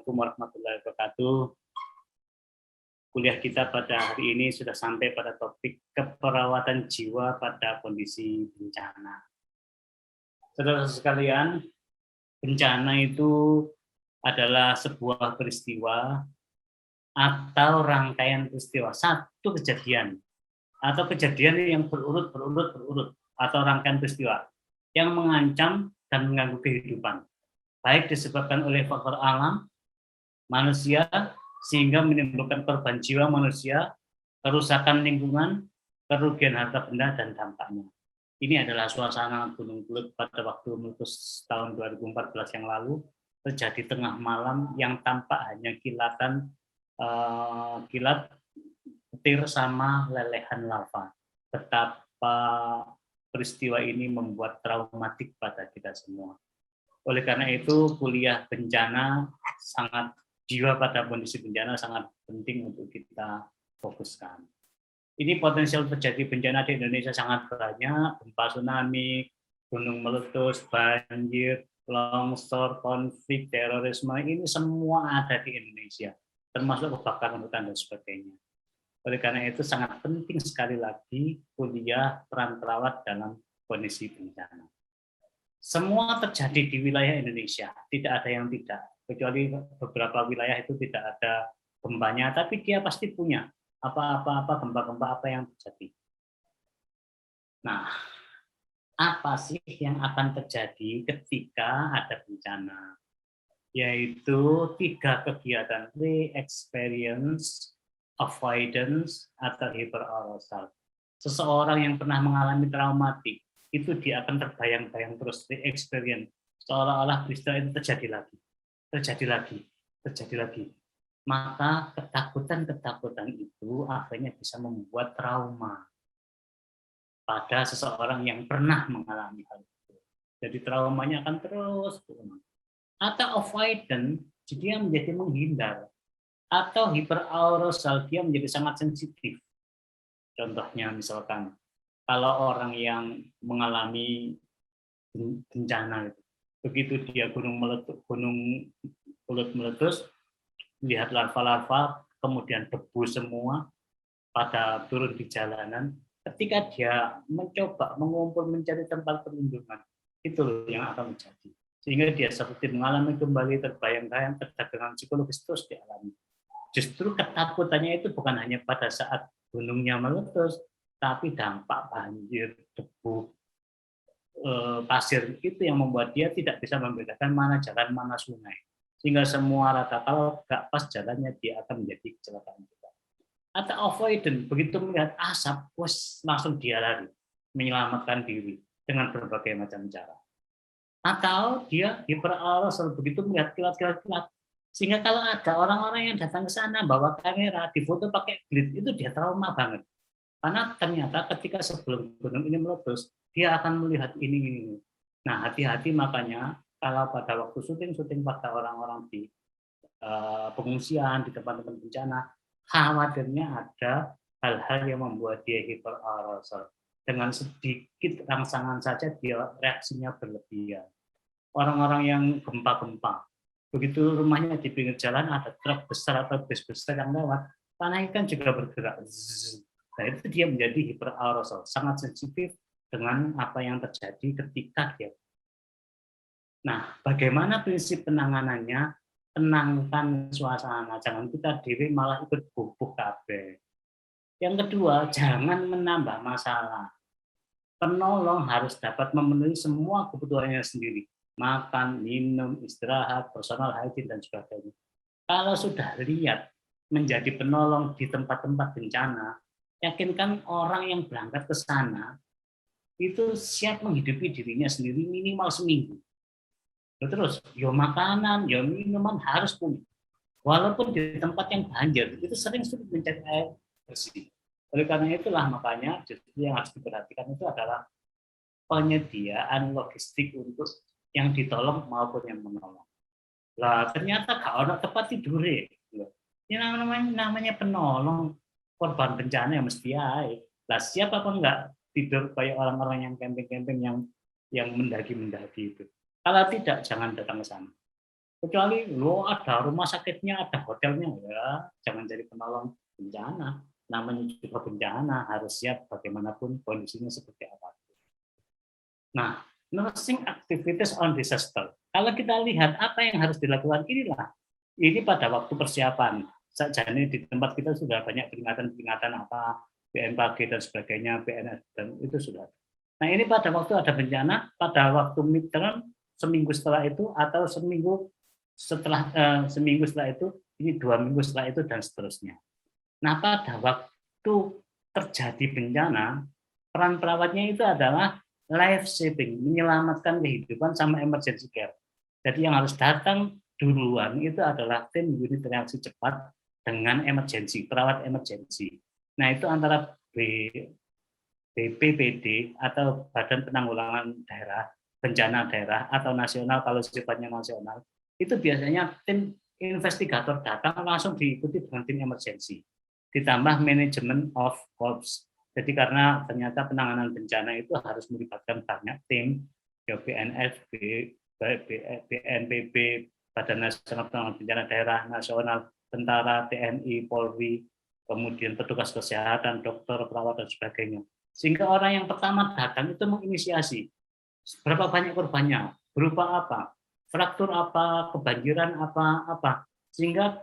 Assalamualaikum warahmatullahi wabarakatuh. Kuliah kita pada hari ini sudah sampai pada topik keperawatan jiwa pada kondisi bencana. Saudara sekalian, bencana itu adalah sebuah peristiwa atau rangkaian peristiwa, satu kejadian atau kejadian yang berurut atau rangkaian peristiwa yang mengancam dan mengganggu kehidupan, baik disebabkan oleh faktor alam, manusia, sehingga menimbulkan korban jiwa manusia, kerusakan lingkungan, kerugian harta benda, dan dampaknya. Ini adalah suasana Gunung Kelut pada waktu meletus tahun 2014 yang lalu, terjadi tengah malam yang tampak hanya kilatan kilat petir sama lelehan lava. Betapa peristiwa ini membuat traumatik pada kita semua. Oleh karena itu, kuliah bencana sangat jiwa pada kondisi bencana sangat penting untuk kita fokuskan. Ini potensial terjadi bencana di Indonesia sangat banyak, gempa tsunami, gunung meletus, banjir, longsor, konflik, terorisme, ini semua ada di Indonesia, termasuk kebakaran hutan dan sebagainya. Oleh karena itu sangat penting sekali lagi kuliah peran perawat dalam kondisi bencana. Semua terjadi di wilayah Indonesia, tidak ada yang tidak. Kecuali beberapa wilayah itu tidak ada gempanya, tapi dia pasti punya apa-apa gempa-gempa apa yang terjadi. Nah, apa sih yang akan terjadi ketika ada bencana? Yaitu 3 kegiatan: re-experience, avoidance, atau hyperarousal. Seseorang yang pernah mengalami traumatik, itu dia akan terbayang-bayang terus, re-experience, seolah-olah peristiwa itu terjadi lagi. Maka ketakutan itu akhirnya bisa membuat trauma pada seseorang yang pernah mengalami hal itu. Jadi traumanya akan terus berulang. Atau avoidance, dia menjadi menghindar. Atau hyperarousal, dia menjadi sangat sensitif. Contohnya misalkan, kalau orang yang mengalami bencana, begitu dia gunung meletus, lihat larva-larva, kemudian debu semua pada turun di jalanan. Ketika dia mencoba mengumpul mencari tempat perlindungan, itu yang akan terjadi. Sehingga dia seperti mengalami kembali terbayang-bayang, ketegangan psikologis terus dialami. Justru ketakutannya itu bukan hanya pada saat gunungnya meletus, tapi dampak banjir, debu, pasir itu yang membuat dia tidak bisa membedakan mana jalan, mana sungai. Sehingga semua rata, kalau nggak pas jalannya dia akan menjadi kecelakaan juga. Atau avoidance, begitu melihat asap, langsung dia lari, menyelamatkan diri dengan berbagai macam cara. Atau dia hyperarousal, begitu melihat kilat-kilat, sehingga kalau ada orang-orang yang datang ke sana bawa kamera, difoto pakai grid, itu dia trauma banget. Karena ternyata ketika sebelum gunung ini meletus, dia akan melihat ini. Nah, hati-hati makanya kalau pada waktu syuting pada orang-orang di pengungsian, di tempat-tempat bencana, khawatirnya ada hal-hal yang membuat dia hyperarousal. Dengan sedikit rangsangan saja dia reaksinya berlebihan. Orang-orang yang gempa-gempa, begitu rumahnya di pinggir jalan ada truk besar atau bus besar yang lewat, tanah ikan juga bergerak. Nah, itu dia menjadi hyperarousal, sangat sensitif dengan apa yang terjadi ketika dia. Nah, bagaimana prinsip penanganannya? Tenangkan suasana, jangan kita diri malah ikut bubuk kabeh. Yang kedua, jangan menambah masalah. Penolong harus dapat memenuhi semua kebutuhannya sendiri. Makan, minum, istirahat, personal hygiene, dan sebagainya. Kalau sudah lihat menjadi penolong di tempat-tempat bencana, yakinkan orang yang berangkat ke sana itu siap menghidupi dirinya sendiri minimal seminggu. Terus, makanan, minuman harus punya. Walaupun di tempat yang banjir, itu sering sulit mencari air bersih. Oleh karena itulah makanya justru yang harus diperhatikan itu adalah penyediaan logistik untuk yang ditolong maupun yang menolong. Lah ternyata gak ada tempat tidur. Ini namanya penolong korban bencana yang mesti air. Lah siapa pun nggak tidur kayak orang-orang yang camping-camping yang mendaki-mendaki itu. Kalau tidak, jangan datang ke sana. Kecuali lo ada rumah sakitnya, ada hotelnya, ya jangan jadi penolong bencana. Namanya juga bencana, harus siap bagaimanapun kondisinya seperti apa. Nah, nursing activities on disaster. Kalau kita lihat apa yang harus dilakukan, ini pada waktu persiapan. Saja ini di tempat kita sudah banyak peringatan-peringatan apa, BMKG dan sebagainya, BNS, dan itu sudah. Nah, ini pada waktu ada bencana, pada waktu midterm, seminggu setelah itu, atau seminggu setelah itu, ini 2 minggu setelah itu, dan seterusnya. Nah, pada waktu terjadi bencana, peran perawatnya itu adalah life saving, menyelamatkan kehidupan sama emergency care. Jadi yang harus datang duluan itu adalah tim unit reaksi cepat dengan emergency, perawat emergency. Nah, itu antara BPBD atau Badan Penanggulangan Daerah, Bencana Daerah atau nasional kalau sifatnya nasional, itu biasanya tim investigator datang langsung diikuti dengan tim emergency. Ditambah manajemen of corps. Jadi karena ternyata penanganan bencana itu harus melibatkan banyak tim, ya BNF, BNPB, Badan Nasional Penanggulangan Bencana Daerah Nasional, tentara, TNI, Polri, kemudian petugas kesehatan, dokter, perawat, dan sebagainya. Sehingga orang yang pertama datang itu menginisiasi. Berapa banyak korbannya? Berupa apa? Fraktur apa? Kebanjiran apa? Sehingga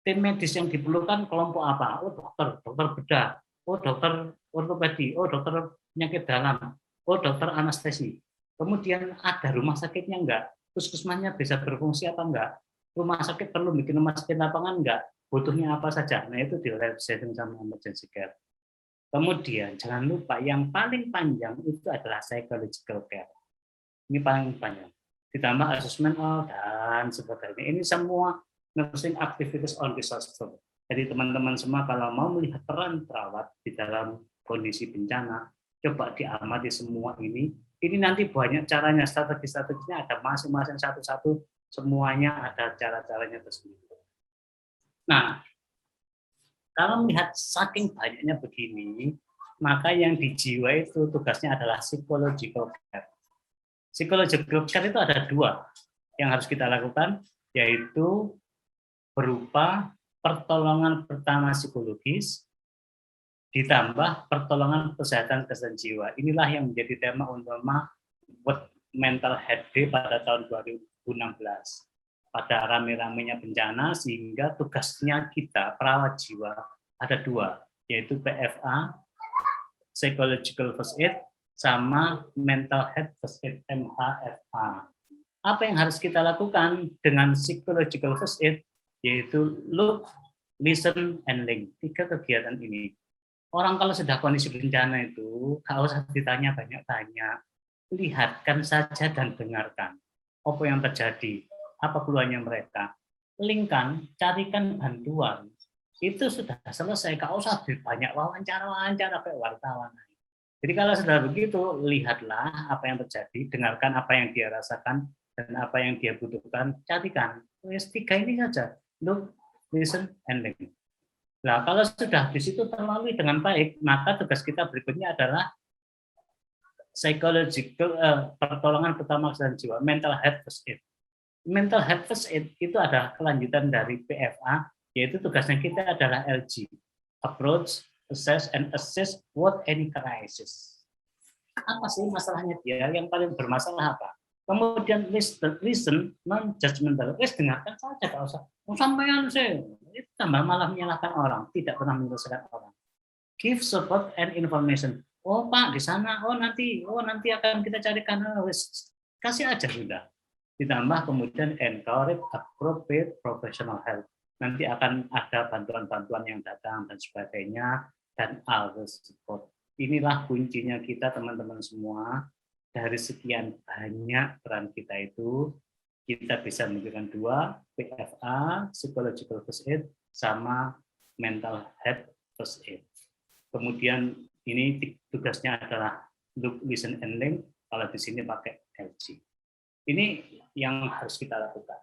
tim medis yang diperlukan kelompok apa? Oh, dokter bedah. Oh, dokter ortopedi. Oh, dokter penyakit dalam. Oh, dokter anestesi. Kemudian ada rumah sakitnya enggak? Puskesmasnya bisa berfungsi apa enggak? Rumah sakit perlu bikin rumah sakit lapangan enggak? Butuhnya apa saja? Nah, itu di life saving sama emergency care. Kemudian jangan lupa yang paling panjang itu adalah psychological care. Ini paling panjang. Ditambah assessment dan sebagainya. Ini semua nursing activities on disaster. Jadi teman-teman semua kalau mau melihat peran perawat di dalam kondisi bencana, coba diamati semua ini. Ini nanti banyak caranya, strategi-strateginya ada masing-masing satu-satu, semuanya ada cara-caranya tersendiri. Nah, kalau melihat saking banyaknya begini, maka yang di jiwa itu tugasnya adalah psychological care. Psychological care itu ada 2 yang harus kita lakukan, yaitu berupa pertolongan pertama psikologis, ditambah pertolongan kesehatan jiwa. Inilah yang menjadi tema utama World Mental Health Day pada tahun 2016. Pada rame-ramenya bencana, sehingga tugasnya kita, perawat jiwa, ada 2, yaitu PFA, Psychological First Aid, sama Mental Health First Aid, MHFA. Apa yang harus kita lakukan dengan Psychological First Aid? Yaitu look, listen, and link. 3 kegiatan ini. Orang kalau sudah kondisi bencana itu, gak usah ditanya banyak-banyak. Lihatkan saja dan dengarkan. Apa yang terjadi? Apa keluhannya mereka? Linkkan, carikan bantuan. Itu sudah selesai. Gak usah banyak wawancara kayak wartawan. Jadi kalau sudah begitu, lihatlah apa yang terjadi, dengarkan apa yang dia rasakan, dan apa yang dia butuhkan, carikan. 3 ini saja. Look, listen, and link. Nah, kalau sudah di situ terlalui dengan baik, maka tugas kita berikutnya adalah psychological, pertolongan pertama kesehatan jiwa, mental health first aid. Mental health first aid itu adalah kelanjutan dari PFA, yaitu tugasnya kita adalah LG, approach, assess, and assess what any crisis. Apa sih masalahnya dia? Yang paling bermasalah apa? Kemudian listen, non-judgmental. Dengarkan saja, tak usah. Sampean sih, itu tambah malah menyalahkan orang, tidak pernah menyelesaikan orang. Give support and information. Oh Pak, di sana, nanti akan kita carikan. Kasih aja sudah. Ditambah kemudian encourage appropriate professional help. Nanti akan ada bantuan-bantuan yang datang dan sebagainya, dan other support. Inilah kuncinya kita teman-teman semua. Dari sekian banyak peran kita itu, kita bisa memberikan 2, PFA, Psychological First Aid, sama Mental Health First Aid. Kemudian ini tugasnya adalah look, listen, and link, kalau di sini pakai LG. Ini yang harus kita lakukan.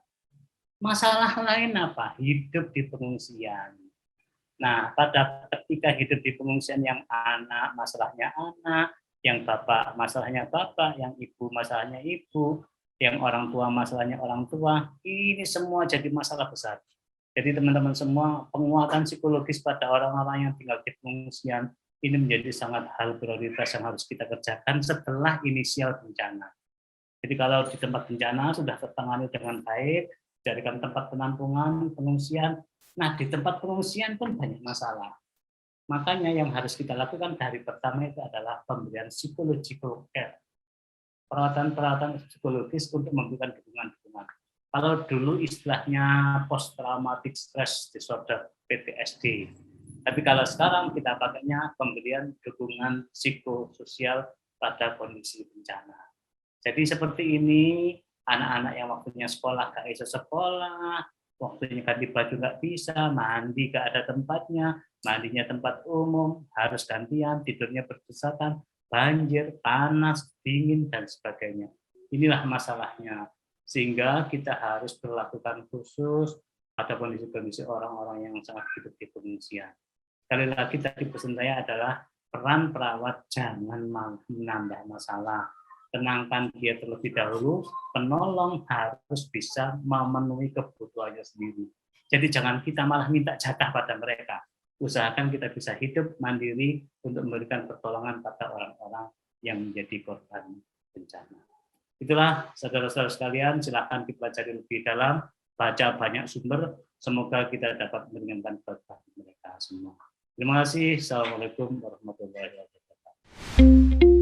Masalah lain apa? Hidup di pengungsian. Nah, pada ketika hidup di pengungsian, yang anak, masalahnya anak, yang bapak, masalahnya bapak, yang ibu, masalahnya ibu, yang orang tua masalahnya orang tua, ini semua jadi masalah besar. Jadi teman-teman semua, penguatan psikologis pada orang-orang yang tinggal di pengungsian ini menjadi sangat hal prioritas yang harus kita kerjakan setelah inisial bencana. Jadi kalau di tempat bencana sudah tertangani dengan baik, jadikan tempat penampungan, pengungsian. Nah, di tempat pengungsian pun banyak masalah. Makanya yang harus kita lakukan dari pertama itu adalah pemberian psychological care, perawatan psikologis untuk memberikan dukungan-dukungan. Kalau dulu istilahnya post traumatic stress disorder (PTSD), tapi kalau sekarang kita pakainya pemberian dukungan psikososial pada kondisi bencana. Jadi seperti ini, anak-anak yang waktunya sekolah gak bisa sekolah, waktunya ganti baju nggak bisa, mandi nggak ada tempatnya, mandinya tempat umum, harus gantian, tidurnya berdesakan, banjir, panas, dingin, dan sebagainya. Inilah masalahnya. Sehingga kita harus berlakukan khusus pada kondisi-kondisi orang-orang yang sangat hidup di pengungsian. Sekali lagi tadi pesan saya adalah peran perawat jangan menambah masalah. Tenangkan dia terlebih dahulu, penolong harus bisa memenuhi kebutuhannya sendiri. Jadi jangan kita malah minta jatah pada mereka. Usahakan kita bisa hidup mandiri untuk memberikan pertolongan pada orang-orang yang menjadi korban bencana. Itulah saudara-saudara sekalian, silakan dipelajari lebih dalam, baca banyak sumber, semoga kita dapat meringankan beban mereka semua. Terima kasih. Assalamualaikum warahmatullahi wabarakatuh.